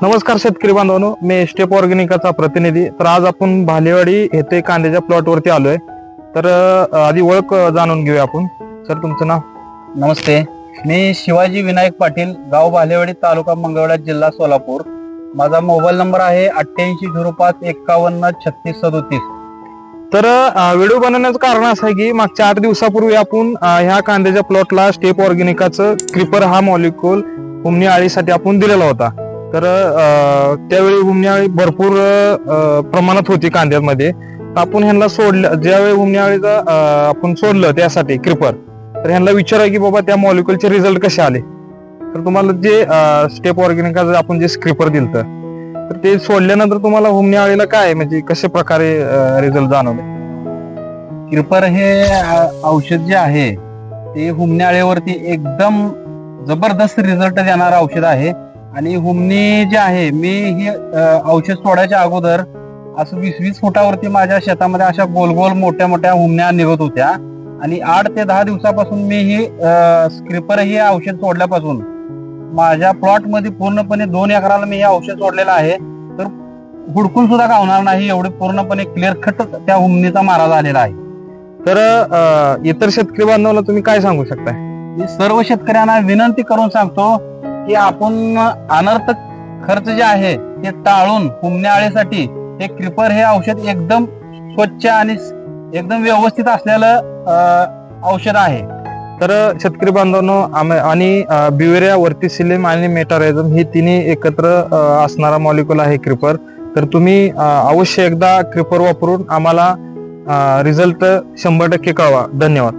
नमस्कार शेतकरी बांधवांनो, मी स्टेप ऑर्गॅनिकाचा प्रतिनिधी. तर आज आपण भालेवाडी येथे कांद्याच्या प्लॉटवरती आलोय. तर आधी ओळख जाणून घेऊया आपण. सर, तुमचं नाव? नमस्ते, मी शिवाजी विनायक पाटील, गाव भालेवाडी, तालुका मंगळवेढा, जिल्हा सोलापूर. माझा मोबाईल नंबर आहे 8805513637. तर व्हिडिओ बनवण्याचं कारण असं आहे की मागच्या 8 दिवसापूर्वी आपण ह्या कांद्याच्या प्लॉटला स्टेप ऑर्गॅनिकाचं क्रिपर हा मॉलिक्यूल हुमणी आळीसाठी आपण दिलेला होता. तर त्यावेळी हुमणी आळी भरपूर प्रमाणात होती कांद्यामध्ये. आपण ह्यांना सोडलं, ज्यावेळी हुमणी आळीचा आपण सोडलं त्यासाठी क्रिपर, तर ह्यांना विचारूया की बाबा त्या मॉलिक्यूलचे रिझल्ट कसे आले. तर तुम्हाला जे स्टेप ऑर्गॅनिकाचं आपण जे स्क्रिपर दिलं तर ते सोडल्यानंतर तुम्हाला हुमणी आळीला काय म्हणजे कशा प्रकारे रिझल्ट जाणवले? क्रिपर हे औषध जे आहे ते हुमणी आळीवरती एकदम जबरदस्त रिझल्ट देणारं औषध आहे. आणि हुमणी जे आहे, मी ही औषध सोडायच्या अगोदर असं 20-20 फुटावरती माझ्या शेतामध्ये अशा गोल गोल मोठ्या मोठ्या हुमण्या निघत होत्या. आणि 8 ते 10 दिवसापासून मी ही स्क्रिपर हे औषध सोडल्यापासून माझ्या प्लॉट मध्ये पूर्णपणे 2 एकराला मी हे औषध सोडलेलं आहे. तर हुडकून सुद्धा गावणार नाही एवढे पूर्णपणे क्लिअर कट त्या हुमणीचा मारा झालेला आहे. तर इतर शेतकरी बांधवांना तुम्ही काय सांगू शकताय? मी सर्व शेतकऱ्यांना विनंती करून सांगतो की आपण अनर्थक खर्च जे आहे ते टाळून हुमण्या आळीसाठी हे क्रिपर हे औषध एकदम स्वच्छ आणि एकदम व्यवस्थित असलेलं औषध आहे. तर शेतकरी बांधवांनो, आणि ब्युवेरिया, वर्टिसिलियम आणि मेटारायझम हे तिन्ही एकत्र असणारा मॉलिक्यूल आहे क्रिपर. तर तुम्ही अवश्य एकदा क्रिपर वापरून आम्हाला रिझल्ट 100% कळवा. धन्यवाद.